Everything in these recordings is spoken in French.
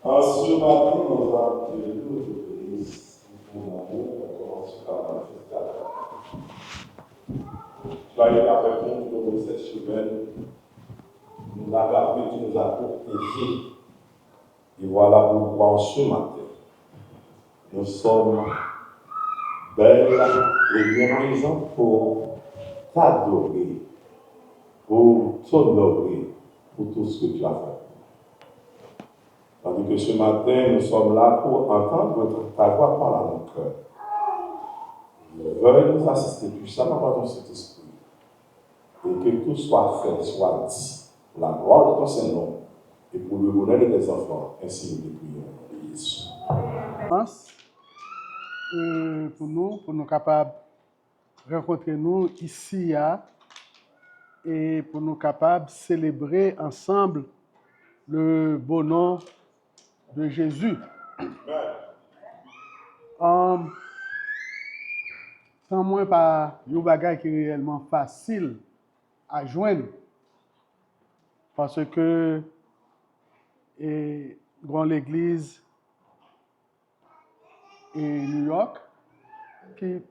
En ce matin, nous avons l'église commence par manifestation. Soyez avec nous dans cette semaine. Nous avons appris, tu nous as protégés. Et voilà pourquoi en ce matin, nous sommes belles et bien présents pour t'adorer, pour t'honorer, pour tout ce que tu as fait. Tandis que ce matin, nous sommes là pour entendre ta voix parler à nos cœurs. Veuille nous assister puissamment par ton Saint-Esprit. Et que tout soit fait, soit dit, pour la gloire de ton Saint-Nom et pour le bonheur de tes enfants. Ainsi nous les prions au nom de Jésus. Pour nous capables de rencontrer nous ici et pour nous capables de célébrer ensemble le beau nom de Jésus. Sans moins pas un bagage qui est réellement facile à joindre parce que dans l'église et New York qui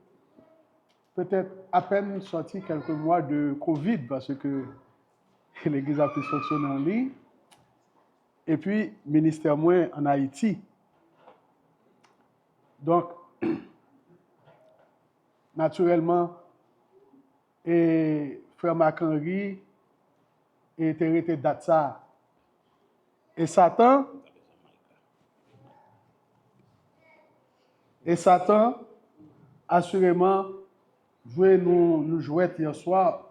peut-être à peine sorti quelques mois de Covid parce que l'église a pu fonctionner en ligne. Et puis, ministère moins en Haïti. Donc, naturellement, frère Mac-Henri était arrêté date ça. Et Satan, assurément, jouait nous jouer hier soir.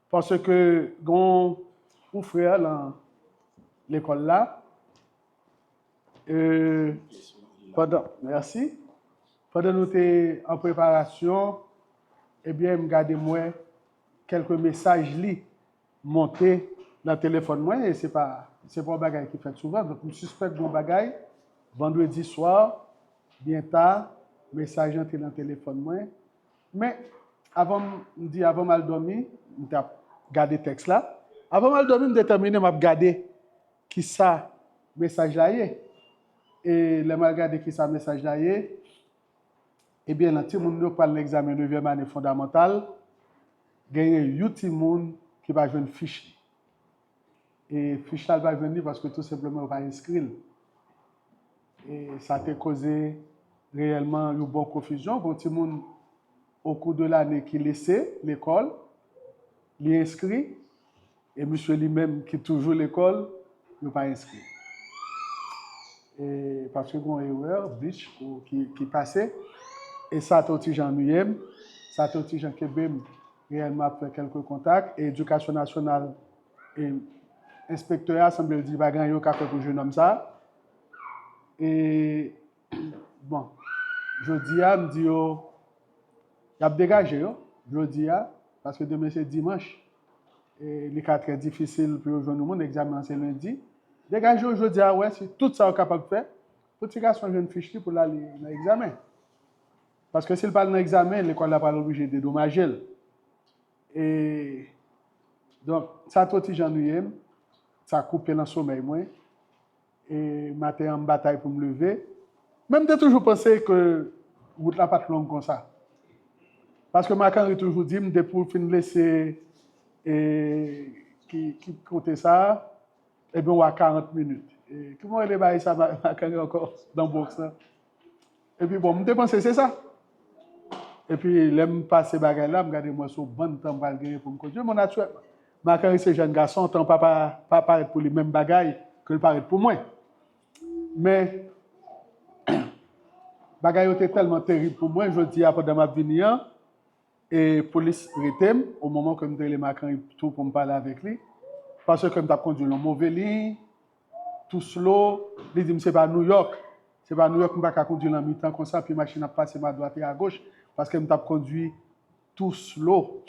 Parce que, mon frère dans l'école là, merci. Pendant nous étions en préparation, eh bien, je regardais moi quelques messages montés dans le téléphone moi et c'est pas un bagage qui fait souvent. Donc, je suspecte mon bagage vendredi soir, bien tard, message entré dans le téléphone moi. Mais avant mal dormir, je regardé le texte là. Avant mal dormir, je déterminé à regarder qui ça message là est. Et le mal regarder qui ça message là est. Eh bien, dans tout le monde parle de l'examen de 9e année fondamentale, il y a 8 personnes qui va jouer une fiche. Et fiche là va venir parce que tout simplement on va inscrire. Et ça a causé réellement une bonne confusion. Bon, tout le monde au cours de l'année qui laissait l'école, il est inscrit, et monsieur lui-même qui toujours l'école, il n'est pas inscrit. Et parce que y a une erreur, bitch, qui passait, et ça a été en nous, ça a été en Québec, réellement fait quelques contacts, et l'éducation nationale et l'inspecteur semble dire qu'il y a un café pour jeune homme ça. Et bon, je dis à me dit il a dégagé, je dis parce que demain c'est dimanche. Et les cas très difficile pour rejoindre le monde, l'examen c'est lundi. Dégagé aujourd'hui, ouais, c'est tout ça qu'on est capable de faire. Pour que garçon jeune fiche pour aller dans l'examen. Parce que s'il parle dans l'examen, l'école n'a pas obligé de dédommager. Et donc, ça tout petit janvier, ça a coupé dans le sommeil moi. Et matin en bataille pour me lever. Même de toujours penser que route la pas longue comme ça. Parce que Mac-Henri toujours dit, de pour finir laisser qui comptait ça, et bien on a 40 minutes. Et comment il est ça Mac-Henri encore dans le box là. Et puis bon, je pensé c'est ça. Et puis l'aime passer bagarre là, me garder moi sur bon temps pour gagner pour me conduire mon naturel. Mac-Henri c'est jeune garçon, tant pas paraître pour les mêmes bagailles que le paraît pour moi. Mais bagaille était tellement terrible pour moi, je dis après dans ma vie et police retem au moment que me les Mac-Henri tout pour me parler avec lui parce que me t'a conduit le mauvais ligne tout slow, il dit c'est pas New York, me pas conduire en mi-temps comme ça puis machine a passé ma droite et à gauche parce que me t'a conduit tout slow.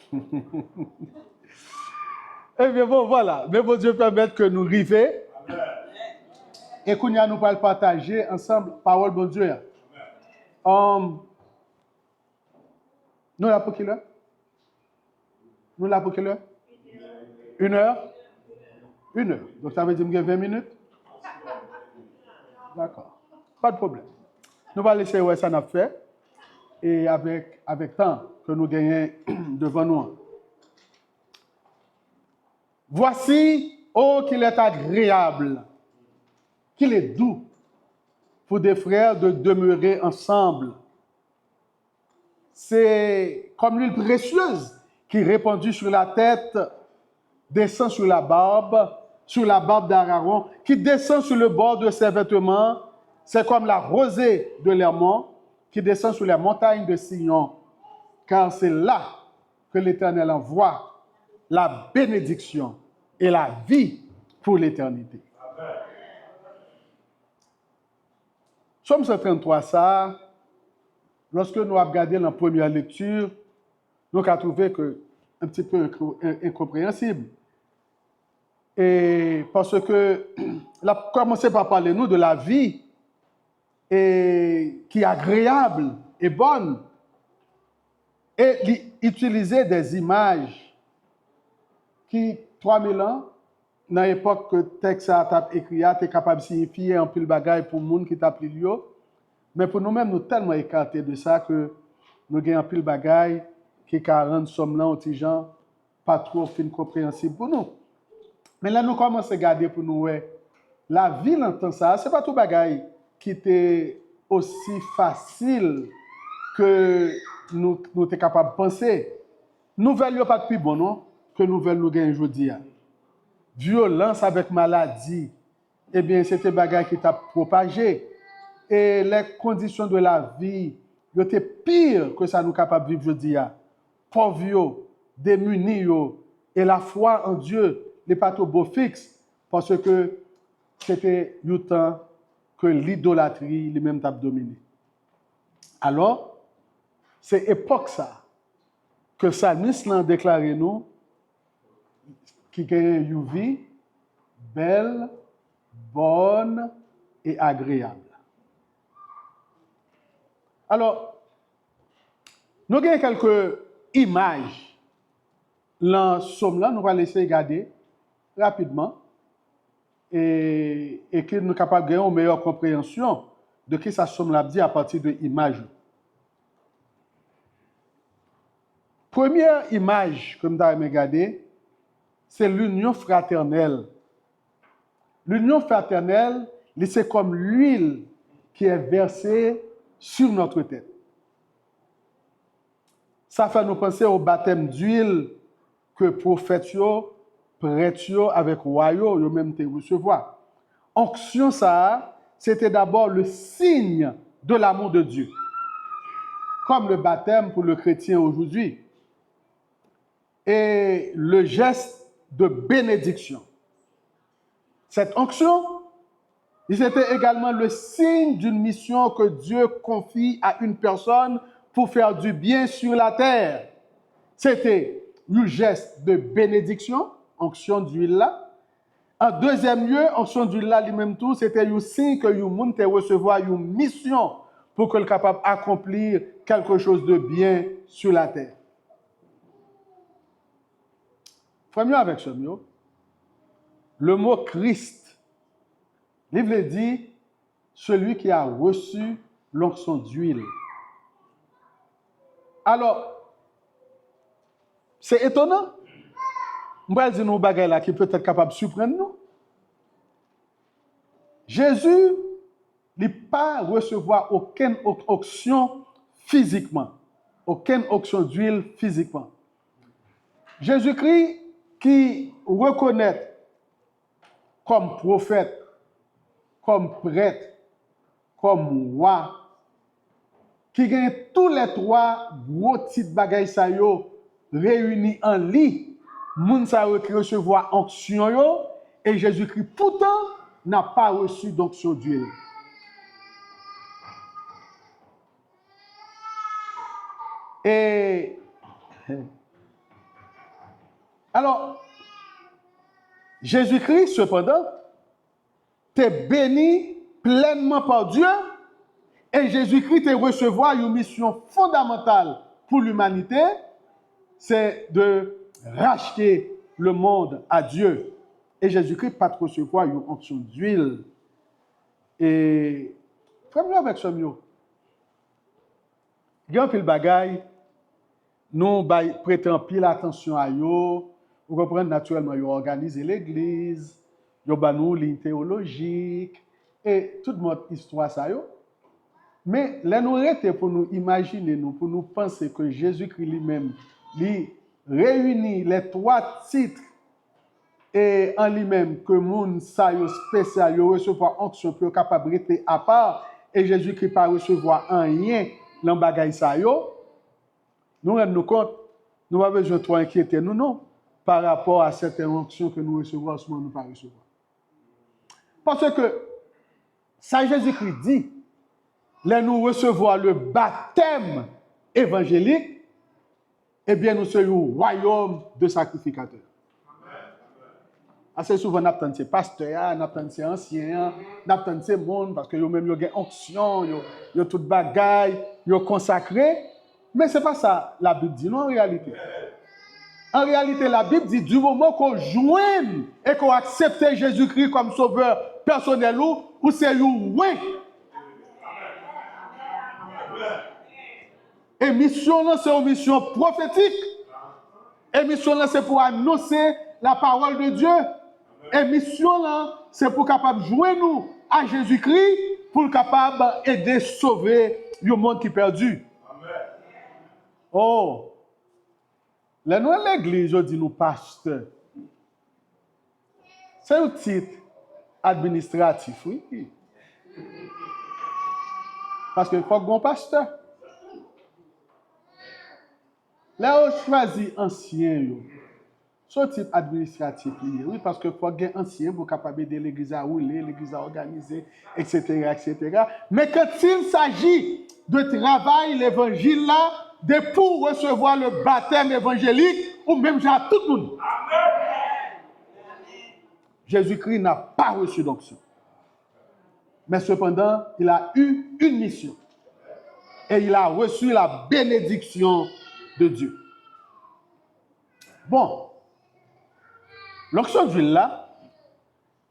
Eh bien bon voilà, mais bon Dieu permette que nous arrivions et qu'on nous pas partager ensemble parole de Dieu. Nous là pour quelle heure? Nous là pour quelle heure? 1 heure? 1 heure. Donc ça veut dire que 20 minutes? D'accord. Pas de problème. Nous allons laisser ouais, ça n'a fait. Et avec temps que nous gagnons devant nous. Voici, oh, qu'il est agréable, qu'il est doux pour des frères de demeurer ensemble. C'est comme l'huile précieuse qui répandue sur la tête, descend sur la barbe d'Aaron, qui descend sur le bord de ses vêtements. C'est comme la rosée de l'Hermon qui descend sur les montagnes de Sion, car c'est là que l'Éternel envoie la bénédiction et la vie pour l'éternité. Somme 133, ça, lorsque nous avons regardé la première lecture, nous avons trouvé que un petit peu incompréhensible. Et parce que, il a commencé par parler nous de la vie et qui est agréable et bonne, et utiliser des images qui, 3000 ans, dans l'époque que le texte a écrit, est capable de signifier un peu le bagage pour le monde qui t'a appelé lui. Mais pour nous-mêmes, nous sommes tellement écartés de ça que nous avons un peu le bagage qui est 40 sommes là, aux gens, pas trop fin compréhensible pour nous. Mais là, nous commençons à regarder pour nous, ouais, la vie dans temps ça, ce n'est pas tout bagage qui était aussi facile que nous sommes capables de penser. Nouvelle n'est pas plus bon, non, que nouvelle nous gagnons aujourd'hui. Violence avec maladie, eh bien, c'était un bagage qui t'a propagé. Et les conditions de la vie étaient pires que ça nous capable de vivre aujourd'hui. Pauvres, démunis, et la foi en Dieu n'est pas tout beau fixe, parce que c'était le temps que l'idolâtrie lui-même t'a dominé. Alors, c'est époque ça que Psalmiste l'a déclaré nous qui a une vie belle, bonne et agréable. Alors, nous avons quelques images dans ce somme-là, nous allons laisser regarder rapidement et que nous sommes capables de gagner une meilleure compréhension de ce que ça somme-là dit à partir de images. Première image que nous avons regardée, c'est l'union fraternelle. L'union fraternelle, c'est comme l'huile qui est versée sur notre tête. Ça fait nous penser au baptême d'huile que prophètes, prêtres avec royaux, eux même te recevoir. Onction ça, c'était d'abord le signe de l'amour de Dieu. Comme le baptême pour le chrétien aujourd'hui. Et le geste de bénédiction. Cette onction, c'était également le signe d'une mission que Dieu confie à une personne pour faire du bien sur la terre. C'était le geste de bénédiction, onction d'huile là. En deuxième lieu, onction d'huile là, lui-même tout, c'était le signe que le monde te recevoir une mission pour qu'il soit capable d'accomplir quelque chose de bien sur la terre. Frère, avec ce mot, le mot Christ, le livre dit celui qui a reçu l'onction d'huile. Alors, c'est étonnant. Je vais dire nous bagaille là qui peut être capable de surprendre nous. Jésus n'a pas recevoir aucune onction physiquement, aucune onction d'huile physiquement. Jésus-Christ qui reconnaît comme prophète, comme prêtre, comme roi, qui gagne tous les trois gros titres bagaille sa yo réunis en lui, moun sa yo qui recevoir onction yo, et Jésus-Christ pourtant n'a pas reçu d'onction d'huile. Et alors, Jésus-Christ, cependant, t'es béni pleinement par Dieu et Jésus-Christ te recevoir une mission fondamentale pour l'humanité, c'est de racheter le monde à Dieu. Et Jésus-Christ pas te recevoir une onction d'huile. Et, frère avec ce mieux. Il y a un pile bagay, nous prêtons pile attention à yo. Vous comprenez naturellement, yo organiser l'église, yo ba nous ligne théologique et toute notre histoire ça yo. Mais là nous rete pour nous imaginer nous, pour nous penser que Jésus-Christ lui-même lui réunit les trois titres et en lui-même que moun sa yo spécial yo recevoir onction pour capable rester à part et Jésus-Christ pas recevoir un rien dans bagay sa yo. Nous rendons compte, nous n'avons pas besoin de trop inquiéter nous non par rapport à cette onction que nous recevons en ce moment nous pas recevoir. Parce que ça Jésus-Christ dit, là nous recevons le baptême évangélique, eh bien nous sommes au royaume de sacrificateurs. Assez souvent, nous avons ces pasteurs, nous avons ces anciens, nous avons ces monde parce que eux-mêmes ont une onction, ils ont toute bagaille, ils ont consacré. Mais ce n'est pas ça la Bible dit, non, en réalité. En réalité, la Bible dit du moment qu'on joigne et qu'on accepte Jésus-Christ comme sauveur personnel ou c'est oui. Et mission là, c'est une mission prophétique. Et mission là, c'est pour annoncer la parole de Dieu. Et mission là, c'est pour capable jouer nous à Jésus-Christ pour capable aider sauver le monde qui est perdu. Oh, là nous à l'église, je dis nous pasteur. C'est un titre administratif, oui. Parce qu'il faut qu'on pasteur. Là, on choisit ancien. Ce type administratif, oui, parce qu'il faut qu'il y ait ancien pour capable aider l'église à rouler, l'église à organiser, etc., etc. Mais quand il s'agit de travail, l'évangile là, de pour recevoir le baptême évangélique, ou même à tout le monde. Jésus-Christ n'a pas reçu d'onction. Mais cependant, il a eu une mission. Et il a reçu la bénédiction de Dieu. Bon. L'onction d'huile là,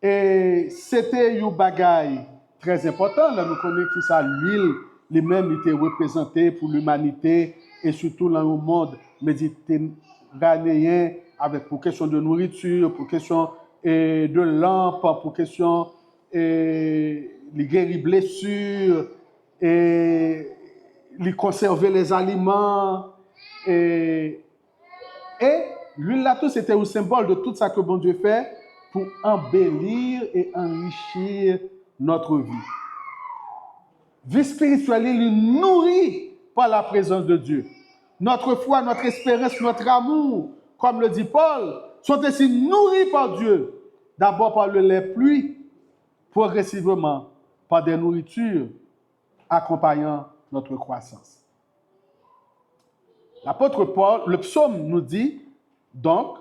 et c'était un bagage très important. Là, nous connaissons que ça, l'huile, lui-même était représenté pour l'humanité et surtout dans le monde méditerranéen avec pour question de nourriture, pour question de lampe, pour question de guérir blessures, et de conserver les aliments. Et l'huile là, tout c'était un symbole de tout ça que bon Dieu fait pour embellir et enrichir notre vie. Vie spirituelle, il est nourrie par la présence de Dieu. Notre foi, notre espérance, notre amour, comme le dit Paul, sont ainsi nourris par Dieu. D'abord par le lait pluie, progressivement par des nourritures accompagnant notre croissance. L'apôtre Paul, le psaume nous dit donc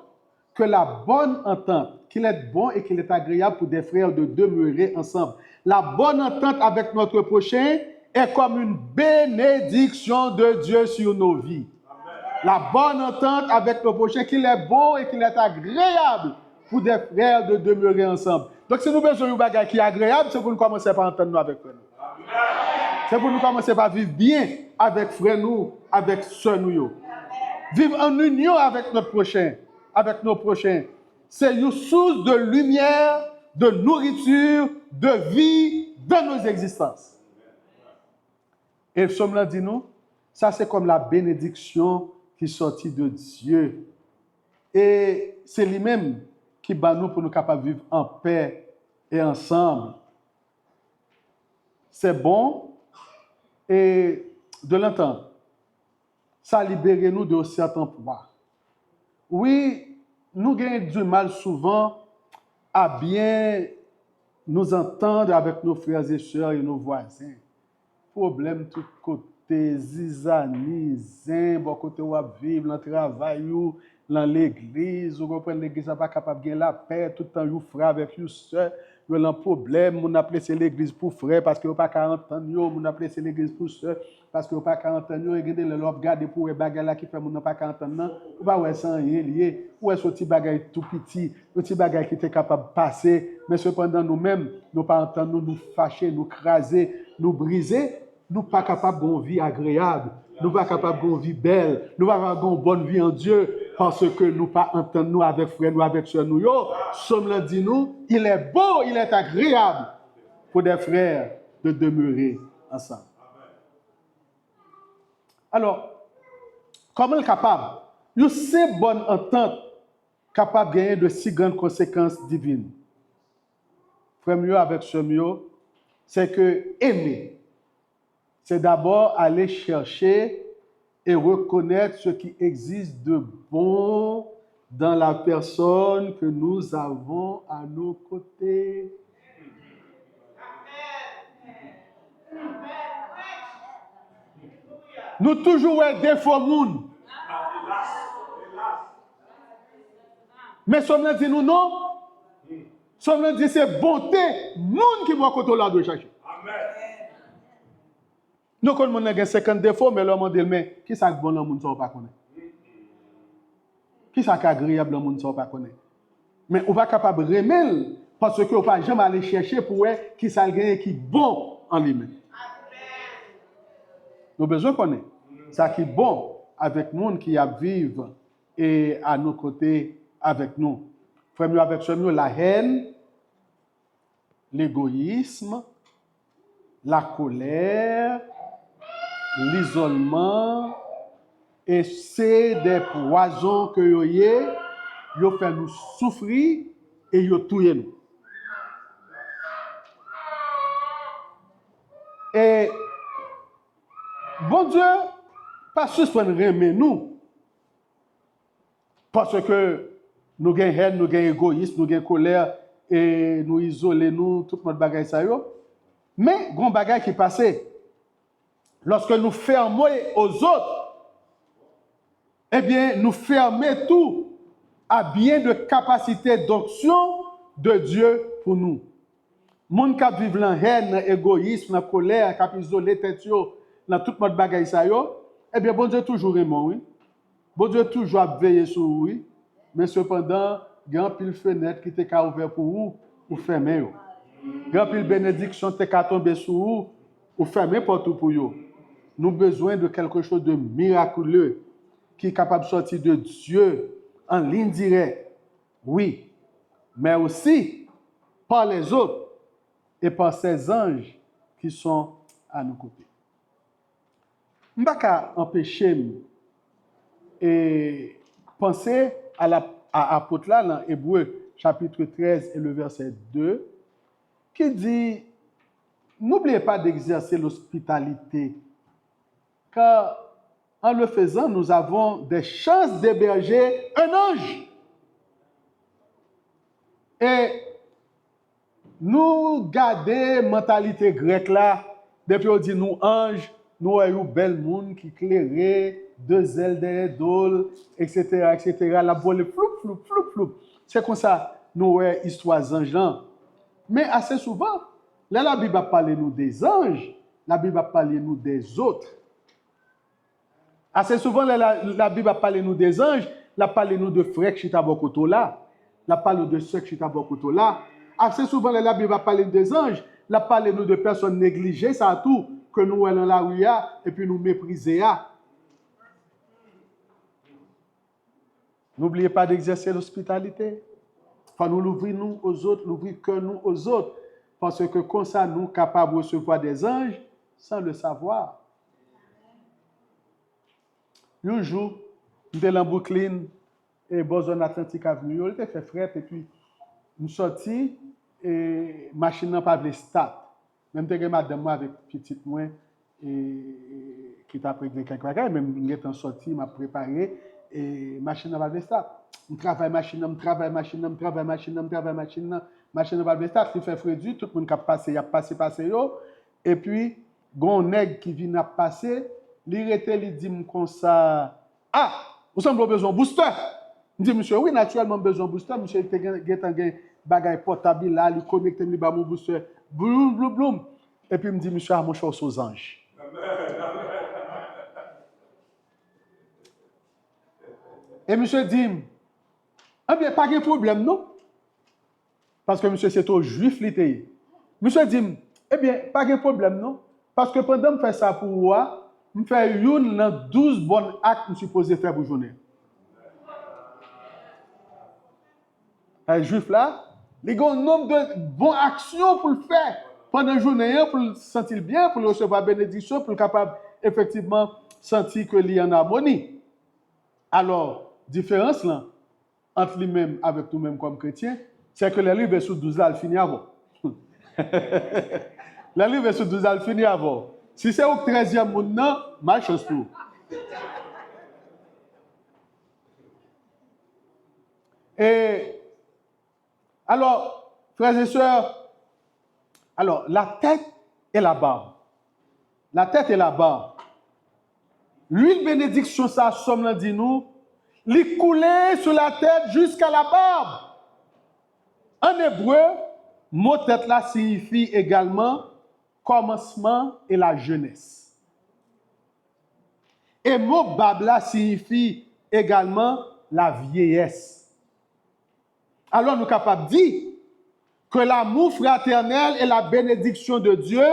que la bonne entente, qu'il est bon et qu'il est agréable pour des frères de demeurer ensemble. La bonne entente avec notre prochain est comme une bénédiction de Dieu sur nos vies. Amen. La bonne entente avec notre prochain, qu'il est bon et qu'il est agréable pour des frères de demeurer ensemble. Donc si nous besoin d'un bagage qui est agréable, c'est pour nous commencer par entendre nous avec frères nous. C'est pour nous commencer par vivre bien avec frères nous, avec sœurs nous. Vivre en union avec notre prochain, avec nos prochains. C'est une source de lumière, de nourriture, de vie dans nos existences. Et le psaume là dit nous, ça c'est comme la bénédiction qui sortit de Dieu. Et c'est lui-même qui bat nous pour nous capables de vivre en paix et ensemble. C'est bon et de l'entendre. Ça libère nous de certains poids. Oui, nous gagnons du mal souvent à bien nous entendre avec nos frères et sœurs et nos voisins. Problème de tous côtés, zizani, zin, bon côté où vivre, dans le travail, dans l'église, vous comprenez, l'église n'est pas capable de gagner la paix, tout le temps, vous frère avec vous soeur, vous avez un problème, vous appelez l'église pour frère parce que vous n'avez pas 40 ans, vous appelez l'église pour soeur parce que vous n'avez pas 40 ans, vous regardez le regarder pour les bagages là qui fait vous n'avez pas 40 ans, vous pas ouais sans rien lié, ou est-ce petit bagage tout petit, petit bagage qui était capable de passer, mais cependant nous-mêmes, nous pas entendre nous fâcher, nous craser, nous briser, nous pas capables d'une vie agréable. Nous pas capables d'une vie belle, nous pas capables d'une bonne vie en Dieu, parce que nous pas entendre nous avec frères, nous avec soeurs, nous. Somme l'a dit nous, il est beau, il est agréable pour des frères de demeurer ensemble. Alors, comment est capable? Une si bonne entente capable de gagner de si grandes conséquences divines. Frère mieux avec ce mieux, c'est que aimer, c'est d'abord aller chercher et reconnaître ce qui existe de bon dans la personne que nous avons à nos côtés. Nous toujours des faux moun. Mais sommes dit nous non. Sommes dit c'est bonté moun qui va côté là de chercher. Nous connaissons 50 défauts, mais l'homme dit, mais qui est bon dans le monde, ça ne pas connaître. Qui est agréable dans le monde, ça ne pas connaître. Mais on va pas capable de remettre parce que on ne va jamais aller chercher pour voir qui est qui bon en lui-même. Nous avons besoin de connaître ça qui est bon avec le monde qui a vivre et à nos côtés avec nous. Frère, avec ce la haine, l'égoïsme, la colère, l'isolement, et c'est des poisons que yo fait nous souffrir et yo tuer nous. Et bon Dieu, pas suspendre aimer nous, parce que nous avons haine, nous avons égoïsme, nous avons colère, et nous isoler nous, tout notre bagage ça yo. Mais grand bagage qui passait. Lorsque nous fermons aux autres, eh bien, nous fermons tout à bien de capacité d'onction de Dieu pour nous. Moun qui vivent dans haine, dans égoïsme, dans colère, qui isolé tête dans toute notre bagaille ça yo, eh bien, bon Dieu toujours aimant, oui. Bon Dieu toujours veillé sur vous, oui. Mais cependant, il y a un pile fenêtre qui était ouvert pour vous, ou fermé. Il y a un pile bénédiction qui est tombé sur vous, ou fermé pour pour vous. Nous avons besoin de quelque chose de miraculeux qui est capable de sortir de Dieu en ligne directe, oui, mais aussi par les autres et par ces anges qui sont à nos côtés. Je ne peux pas empêcher et penser à l'apôtre là dans Hébreux chapitre 13 et le verset 2 qui dit n'oubliez pas d'exercer l'hospitalité car en le faisant, nous avons des chances d'héberger un ange. Et nous garder mentalité grecque là, depuis on dit nous anges, nous avons bel monde qui éclairait, deux ailes derrière d'ol, etc., etc. La boule floup. C'est comme ça, nous avons histoire anges là. Mais assez souvent, là, la Bible a parlé nous des anges, la Bible a parlé nous des autres. Assez souvent, la Bible a parlé nous des anges, elle a parlé nous de frères qui sont à Bokoto là, elle a parlé de ceux qui sont à Bokoto là. Assez souvent, la Bible a parlé des anges, elle a parlé nous de personnes négligées, ça a tout, que nous allons la rue et puis nous mépriser. N'oubliez pas d'exercer l'hospitalité. Il faut nous l'ouvrir nous aux autres, l'ouvrir que nous aux autres, parce que comme ça, nous sommes capables de recevoir des anges sans le savoir. Un jour, j'étais dans Brooklyn et Boston Atlantic Avenue. Il était fait fret et puis nous sortis et la machine n'a pas voulu start. Même si madame avec petite moi qui t'a pris quelques bagages, même j'étais sorti, m'a préparé et la machine n'a pas voulu start. Je travaille machine n'a pas voulu start. Il fait frais du, tout le monde qui a passé, et puis gon nèg qui vient passer. Il dit comme ça, ah, vous semblez besoin de booster. Je dis, monsieur, oui, naturellement, besoin de booster. Monsieur, il y a un bagage portable là, il connecte mon booster. Bloum, bloum, bloum. Et puis, il me dit, monsieur, mon choix aux anges. Et monsieur dit, ah bien, pas de problème, non? Parce que monsieur, c'est au juif l'été. Monsieur dit, eh bien, pas de problème, non? Parce que pendant que je fais ça pour moi, je fais une dans 12 bons actes que je suis supposé faire pour journée. Un juif là, il a un nombre de bonnes actions pour le faire pendant la journée, pour le sentir bien, pour recevoir la bénédiction, pour être capable effectivement sentir que il y en harmonie. Alors, différence là, entre lui-même avec nous-mêmes comme chrétiens, c'est que les livres verset 12 là, il finit avant. Les livres verset 12 là, il finit avant. Si c'est au 13e monde, non, ma chance pour. Et alors, frères et sœurs, alors la tête et la barbe. La tête et la barbe. L'huile bénédiction, ça somme dit nous, lui couler sur la tête jusqu'à la barbe. En hébreu, mot tête là signifie également commencement et la jeunesse. Et mot barbe là signifie également la vieillesse. Alors nous sommes capables de dire que l'amour fraternel et la bénédiction de Dieu,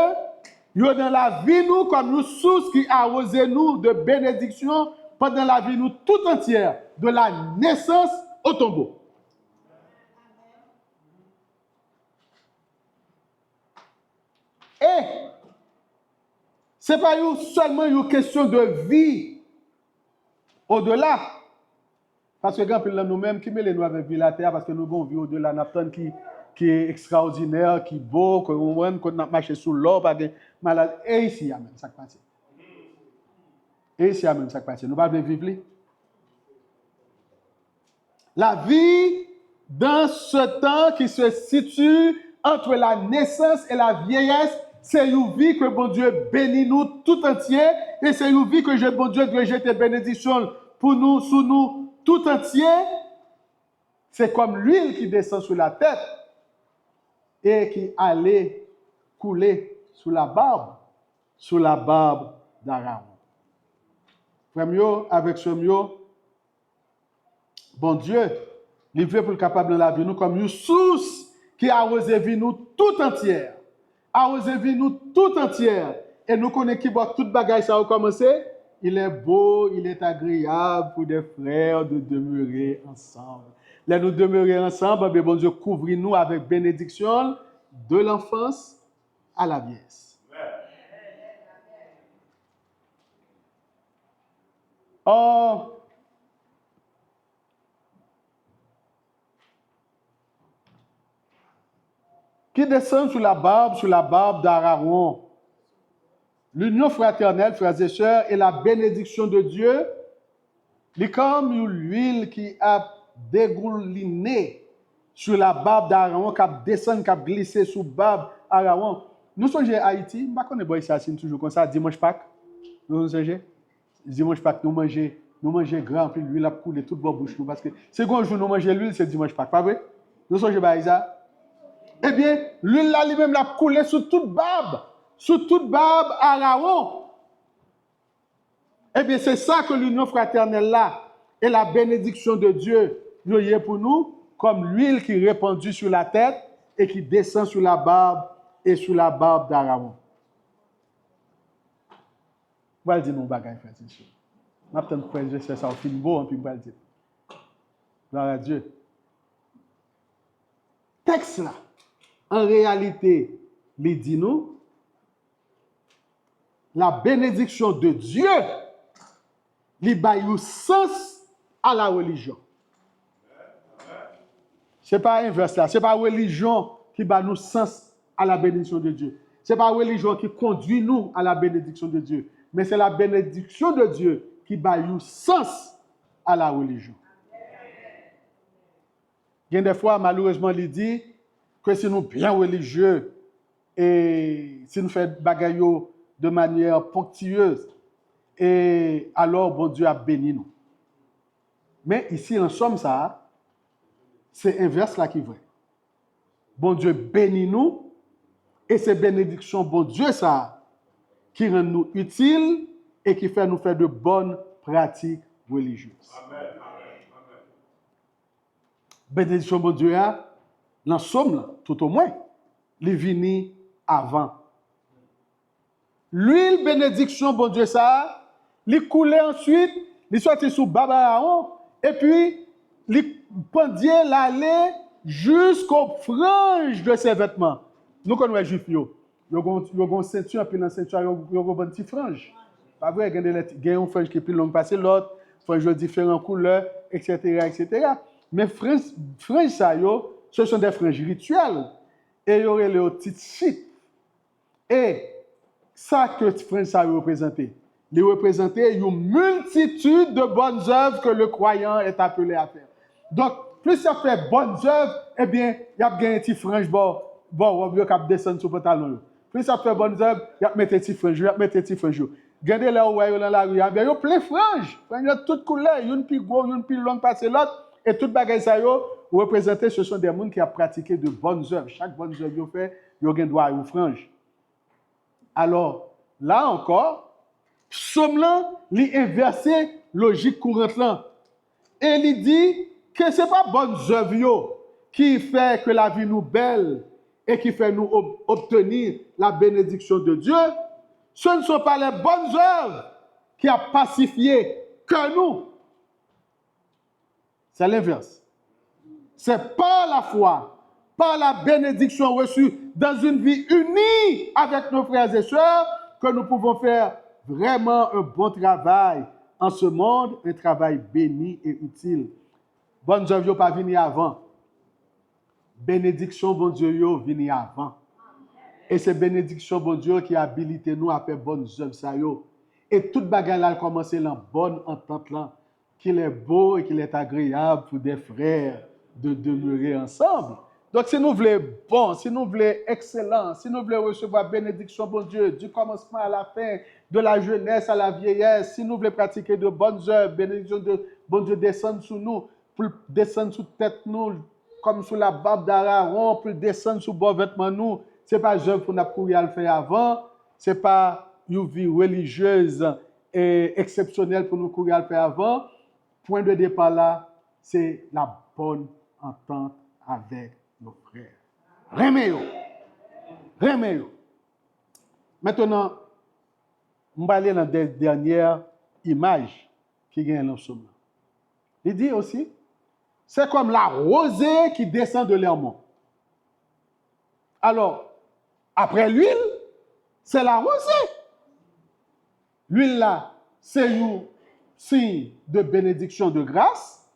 yo dans la vie nous comme une source qui arrose nous de bénédiction pendant la vie nous tout entière, de la naissance au tombeau. Et ce n'est pas seulement une question de vie au-delà. Parce que quand nous-mêmes, qui mêlons nous avec la terre, parce que nous avons vu au-delà, nous qui est extraordinaire, qui est beau, qu'on a marché sous l'eau, pas de malade. Et ici, il y a même ça qui passe. Et ici, il y a même ça qui passe. Nous ne pouvons pas vivre. La vie dans ce temps qui se situe entre la naissance et la vieillesse, c'est une vie que bon Dieu bénit nous tout entier. Et c'est une vie que bon Dieu doit jeter bénédiction pour nous, sous nous tout entier. C'est comme l'huile qui descend sur la tête et qui allait couler sous la barbe d'Aaron. Frère, avec ce mio, bon Dieu, il veut pour le capable de la vie nous comme une source qui arrose la vie nous tout entière. Arrose la vie nous tout entière. Et nous connaissons qui va toute bagaille ça a commencé. Il est beau, il est agréable pour des frères de demeurer ensemble. Là, nous demeurer ensemble, bien, bon Dieu couvre nous avec bénédiction de l'enfance à la vieillesse. Oh, qui descend sur la barbe d'Aaron. L'union fraternelle, frères et sœurs, et la bénédiction de Dieu, c'est comme l'huile qui a dégouliné sur la barbe d'Aaron, qui a descendu, qui a glissé sur la barbe d'Aaron. Nous sommes à Haïti, je ne connais pas ça, c'est toujours comme ça, dimanche Pâques. Nous sommes dimanche Pâques, nous mangeons grand, puis l'huile a coulé toute la bouche. Parce que c'est quand jour nous mangeons l'huile, c'est dimanche Pâques, pas vrai? Nous sommes à ça. Eh bien, l'huile là lui-même l'a coulé sur toute barbe Aaron. Eh bien, c'est ça que l'union fraternelle là et la bénédiction de Dieu est pour nous, comme l'huile qui est répandue sur la tête et qui descend sur la barbe et sur la barbe d'Aaron. Je vais dire mon bagage, frère. Je vais faire ça au film beau, puis je vais dire. Gloire à Dieu. Texte là, en réalité, il dit nous, la bénédiction de Dieu, il a eu sens à la religion. Ce n'est pas inverse là, ce n'est pas la religion qui a nous sens à la bénédiction de Dieu. Ce n'est pas la religion qui conduit nous à la bénédiction de Dieu, mais c'est la bénédiction de Dieu qui a eu sens à la religion. Il y a des fois, malheureusement, il dit que si nous sommes bien religieux et si nous faisons bagaille de manière ponctueuse, et alors bon Dieu a béni nous. Mais ici, en somme, ça, c'est inverse là qui est vrai. Bon Dieu bénit nous, et c'est bénédiction, bon Dieu, ça, qui rend nous utiles et qui fait nous faire de bonnes pratiques religieuses. Amen. Bénédiction, bon Dieu, dans somme, tout au moins, les vini avant. L'huile bénédiction, bon Dieu, ça, il coulait ensuite, il sortit sous Babaraon, et puis, il pendait l'aller jusqu'aux franges de ses vêtements. Nous connaissons les juifs, ils ont une ceinture, puis dans la ceinture, ils ont une petite frange. Pas vrai, il y a une frange qui est plus longue que l'autre, frange de différentes couleurs, etc., etc. Mais franges, ça, ce sont des franges rituelles. Et il y aurait les petites chites. Et ça que franges, ça représentait. Il représentait une multitude de bonnes œuvres que le croyant est appelé à faire. Donc, plus ça fait bonnes œuvres, eh bien, il y a un petit frange, bon, il y a descendre sur le pantalon. Plus ça fait bonnes œuvres, il y a un petit frange, il y a un petit frange. Regardez là où il y a dans la rue, il y a plein de franges. Il y a toutes couleurs, une plus grosse, une plus longue passée l'autre. Et toutes les bagages, ça représenté, ce sont des gens qui ont pratiqué de bonnes œuvres. Chaque bonne œuvre qu'ils ont fait, ils ont un droit à une frange. Alors, là encore, Somme là, il inversé logique courante là. Et il dit que ce n'est pas bonnes œuvres qui fait que la vie nous belle et qui fait nous obtenir la bénédiction de Dieu. Ce ne sont pas les bonnes œuvres qui a pacifié que nous. C'est l'inverse. C'est par la foi, par la bénédiction reçue dans une vie unie avec nos frères et sœurs que nous pouvons faire vraiment un bon travail en ce monde, un travail béni et utile. Bonne œuvre pas venir avant. Bénédiction, bon Dieu, venir avant. Et c'est bénédiction, bon Dieu, qui a habilité nous à faire bonnes œuvres, ça yo. Et toute bagarre là, commencer la bonne entente là, qu'il est beau et qu'il est agréable pour des frères de demeurer ensemble. Donc, si nous voulons bon, si nous voulons excellent, si nous voulons recevoir bénédiction, bon Dieu, du commencement à la fin, de la jeunesse à la vieillesse, si nous voulons pratiquer de bonnes œuvres, bénédiction de bon Dieu descendre sur nous, pour descendre sous tête nous, comme sous la barbe d'Aaron, pour descendre sous bord vêtement nous, ce n'est pas œuvre pour nous courir à le faire avant, ce n'est pas une vie religieuse et exceptionnelle pour nous courir à le faire avant. Point de départ là, c'est la bonne entente avec nos frères. Remeyo. Maintenant, on va aller dans la dernière image qui vient dans ce moment. Il dit aussi, c'est comme la rosée qui descend de l'Hermon. Alors, après l'huile, c'est la rosée. L'huile là, c'est un signe de bénédiction de grâce.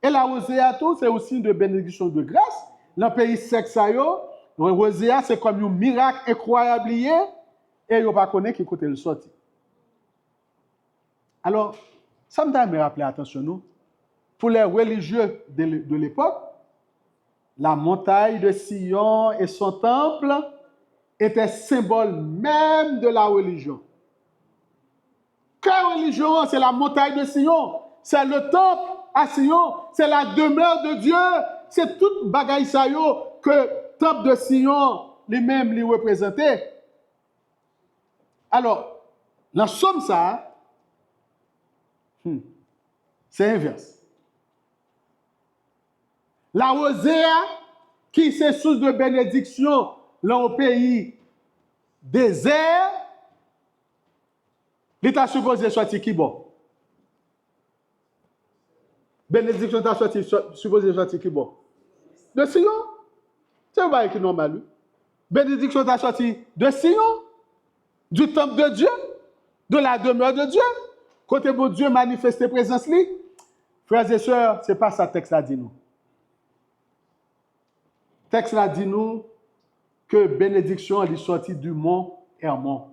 Et la rosée tout, c'est aussi de bénédiction de grâce. Dans le pays sec, le rosée, c'est comme un miracle incroyable lié. Et il n'y a pas connaît qui côté le sorti. Alors, ça me donne à rappeler, attention, nous, pour les religieux de l'époque, la montagne de Sion et son temple étaient symbole même de la religion. Quelle religion? C'est la montagne de Sion. C'est le temple à Sion. C'est la demeure de Dieu. C'est toute bagaille ça que le temple de Sion lui-même lui représentait. Alors, la somme ça, c'est inverse. La rosée, qui c'est source de bénédiction dans le pays désert, l'État supposé sortir qui bon? Bénédiction t'a sorti supposé sortir qui bon? De Sion. C'est pas qui normal. Bénédiction t'a sorti de Sion, du temple de Dieu, de la demeure de Dieu. Côté bon Dieu manifeste présence li. Frères et sœurs, c'est pas ça texte là dit nous. Texte là dit nous que bénédiction est sortie du mont Hermon.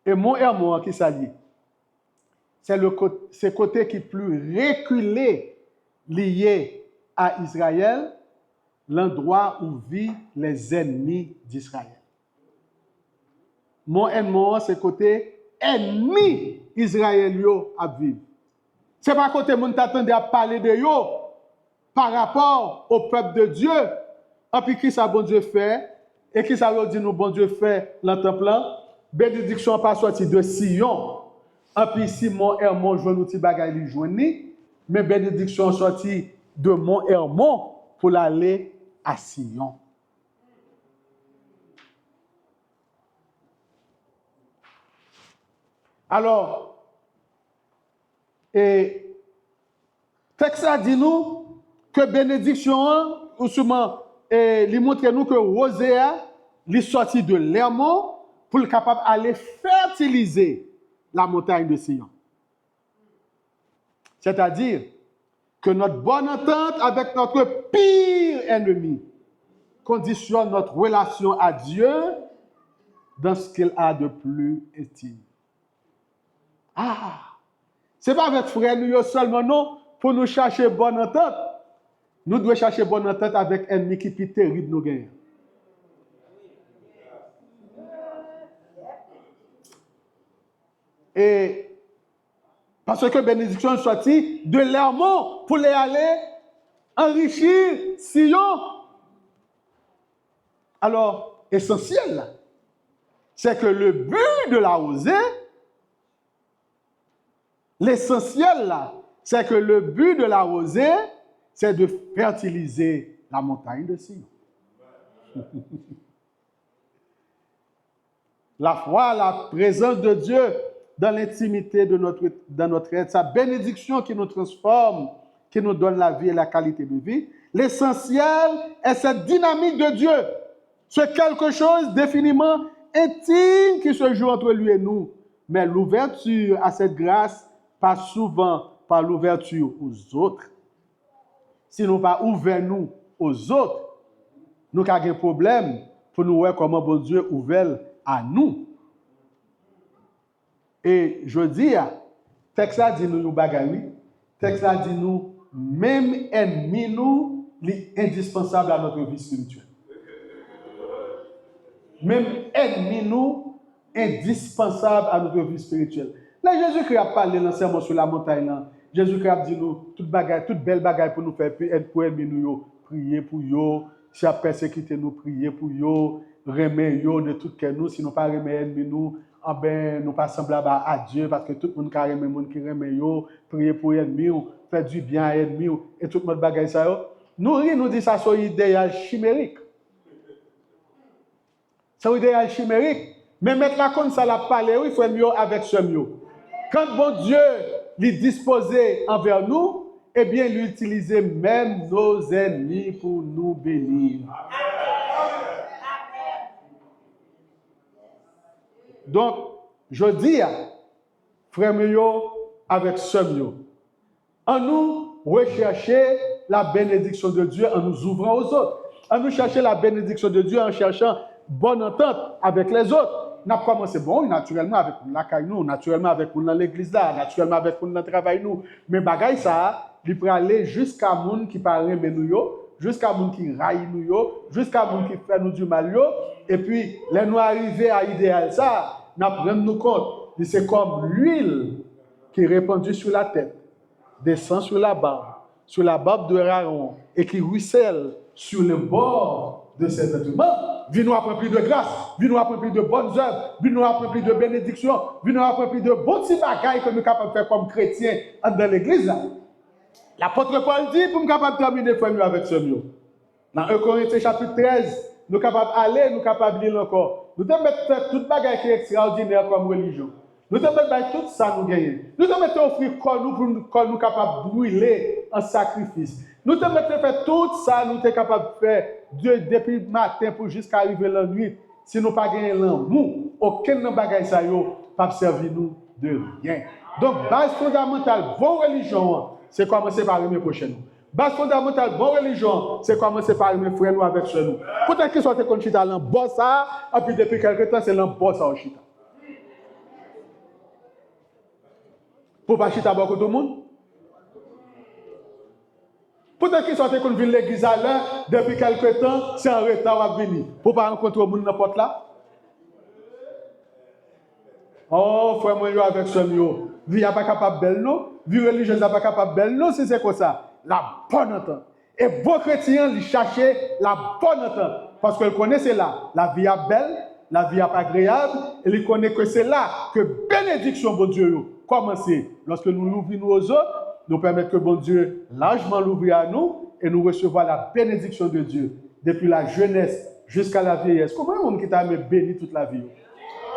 Et mont Hermon qui s'allie. C'est le côté qui est plus reculé lié à Israël, l'endroit où vivent les ennemis d'Israël. Mont Hermon, c'est côté ennemi Israël à vivre. C'est pas côté moun t'attendait à parler de yo par rapport au peuple de Dieu. Et puis qui ça bon Dieu fait? Et qui ça veut dire nous bon Dieu fait dans le temple? Bénédiction pas sorti de Sion. Et puis Simon Hermon joue nous petit bagay li joini, mais bénédiction sorti de Mont Hermon pour aller à Sion. Alors, et texte ça dit nous que bénédiction ou souvent il montre nous que Roséa est sorti de l'Hermon pour être capable d'aller fertiliser la montagne de Sion. C'est-à-dire que notre bonne entente avec notre pire ennemi conditionne notre relation à Dieu dans ce qu'il a de plus intime. Ah! Ce n'est pas avec frère nous seulement, non, pour nous chercher bonne entente. Nous devons chercher bonne entente avec ennemi qui est plus terrible nous gagnons. Et parce que bénédiction est sortie de l'Hermon pour les aller enrichir Sion. Alors, essentiel, c'est que le but de la rosée, l'essentiel là, c'est que le but de la rosée, c'est de fertiliser la montagne de Sion. La foi, la présence de Dieu dans l'intimité de notre être, sa bénédiction qui nous transforme, qui nous donne la vie et la qualité de vie. L'essentiel est cette dynamique de Dieu. C'est quelque chose définitivement intime qui se joue entre lui et nous. Mais l'ouverture à cette grâce passe souvent par l'ouverture aux autres. Si nous pas ouvert nous aux autres, nous avons un problème pour nous voir comment bon Dieu ouvert à nous. Et je dis, texte là dit nous bagaille, texte là dit nous, même ennemi nous, est indispensable à notre vie spirituelle. Même ennemi nous, indispensable à notre vie spirituelle. Là, Jésus-Christ a parlé dans le sermon sur la montagne. Jésus-Christ a dit nous, toute belle bagaille pour nous faire, pour ennemi nous, prier pour eux, si a persécuté nous, prier pour eux, remettre de tout cœur nous, si nous pas remettre ennemi nous, ah ben, nous pas semblables à Dieu, parce que tout le monde qui remet monde qui remet yo, prier pour ennemi, faire du bien à ennemi, et tout le monde bagaille ça yo. Nous dit ça, c'est un idéal chimérique. C'est un idéal chimérique. Mais mettre la comme ça, la parler, il faut mieux avec ce mieux. Quand bon Dieu l'est disposé envers nous, eh bien, il utilise même nos ennemis pour nous bénir. Donc, je dis, frère Mio, avec ce mieux, en nous rechercher la bénédiction de Dieu en nous ouvrant aux autres. En nous chercher la bénédiction de Dieu en cherchant bonne entente avec les autres. On a commencé bon, naturellement avec la caille nous, naturellement avec nous dans l'église là, naturellement avec nous dans le travail nous. Mais bagaille ça, il peut aller jusqu'à moun qui parle mais nous yo, jusqu'à moun qui raille nous yo, jusqu'à moun qui fait nous du mal yo. Et puis, les nous arriver à l'idéal ça, nous prenons nous compte, c'est comme l'huile qui est répandue sur la tête, descend sur la barbe de Aaron et qui ruisselle sur le bord de cet vêtement. Viens-nous apprendre plus de grâce, viens-nous apprendre plus de bonnes œuvres, viens-nous apprendre plus de bénédictions, viens-nous apprendre plus de bons petits bagailles que nous sommes capables de faire comme chrétiens dans l'église. L'apôtre Paul dit pour nous capables de terminer avec ce mieux. Dans 1 Corinthiens chapitre 13, nous sommes capables d'aller, nous sommes capables de lire encore. Nous devons mettre toute bagaille qui est extraordinaire comme religion. Nous devons mettre tout ça nous gagner. Nous devons mettre offrir corps nous pour nous capables de brûler en sacrifice. Nous devons faire tout ça, nous sommes capables de faire depuis le matin pour jusqu'à arriver la nuit. Si nous pas gagner l'amour, aucun bagaille ça yo pas servir nous de rien. Donc base fondamentale bonne religion, c'est commencer par aimer prochain nous. Base fondamentale bonne religion, c'est commencer par aimer frère nous avec chez nous. Peut-être que soit qu'on chita dans boss ça, et puis depuis quelque temps c'est dans boss ça chita. Pour pas chita beaucoup tout le monde. Peut-être qu'ils sont qu'on vient l'église à l'heure, depuis quelque temps, c'est en retard à venir. Pour pas rencontrer le monde n'importe là. Oh, frère, moi, avec ce mieux. vie n'est pas capable de belle, non. Vie religieuse n'est pas capable de belle, non, si c'est comme ça. La bonne entente. Et bon chrétien, il cherche la bonne entente. Parce qu'il connaît c'est là. La vie est belle, la vie est agréable, et il connaît que c'est là que bénédiction, bon Dieu, commence. Lorsque nous l'ouvrons aux autres, nous permettons que bon Dieu largement l'ouvre à nous et nous recevons la bénédiction de Dieu depuis la jeunesse jusqu'à la vieillesse. Combien de monde qui t'a béni toute la vie?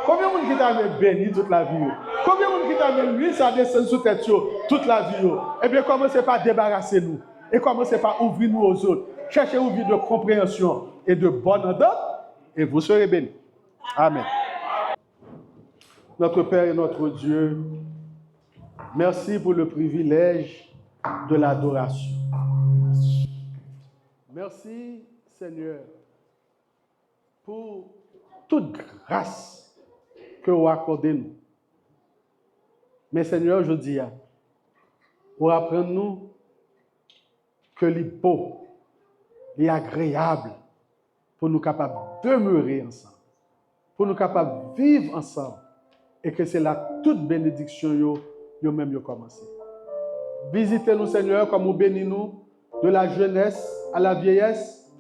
Combien de monde qui t'a béni toute la vie? Combien de monde qui t'a mis ça descend sous tête toute la vie? Eh bien, commencez par débarrasser nous et commencez par ouvrir nous aux autres. Cherchez une vie de compréhension et de bonne entente et vous serez bénis. Amen. Notre Père et notre Dieu, merci pour le privilège de l'adoration. Merci, Seigneur, pour toute grâce que vous accordez nous. Mais Seigneur, je dis, pour apprendre nous que les beau, les agréable, pour nous capables de demeurer ensemble, pour nous capables de vivre ensemble, et que c'est là toute bénédiction yo même yo commencé. Visitez-nous, Seigneur, comme vous bénis nous, de la jeunesse à la vieillesse,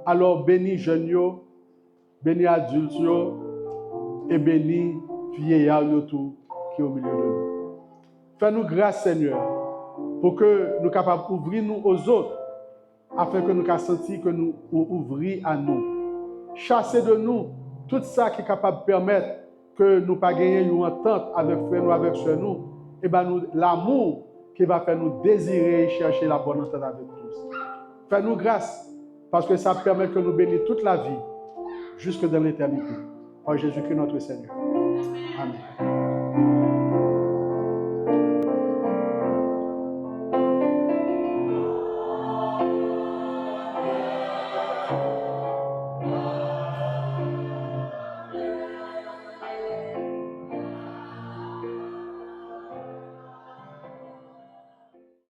alors bénis jeunes yo, bénis adultes yo, et bénis vieillards yo tout qui est au milieu de nous. Fais-nous grâce, Seigneur, pour que nous soyons capables d'ouvrir nous aux autres, afin que nous puissions sentir que nous ouvrons à nous. Chassez de nous tout ça qui est capable de permettre que nous ne pas gagner une entente avec frère nous, avec soeur nous, et bien nous, l'amour qui va faire nous désirer et chercher la bonne entente avec tous. Fais-nous grâce, parce que ça permet que nous bénissions toute la vie, jusque dans l'éternité. Par Jésus-Christ notre Seigneur. Amen.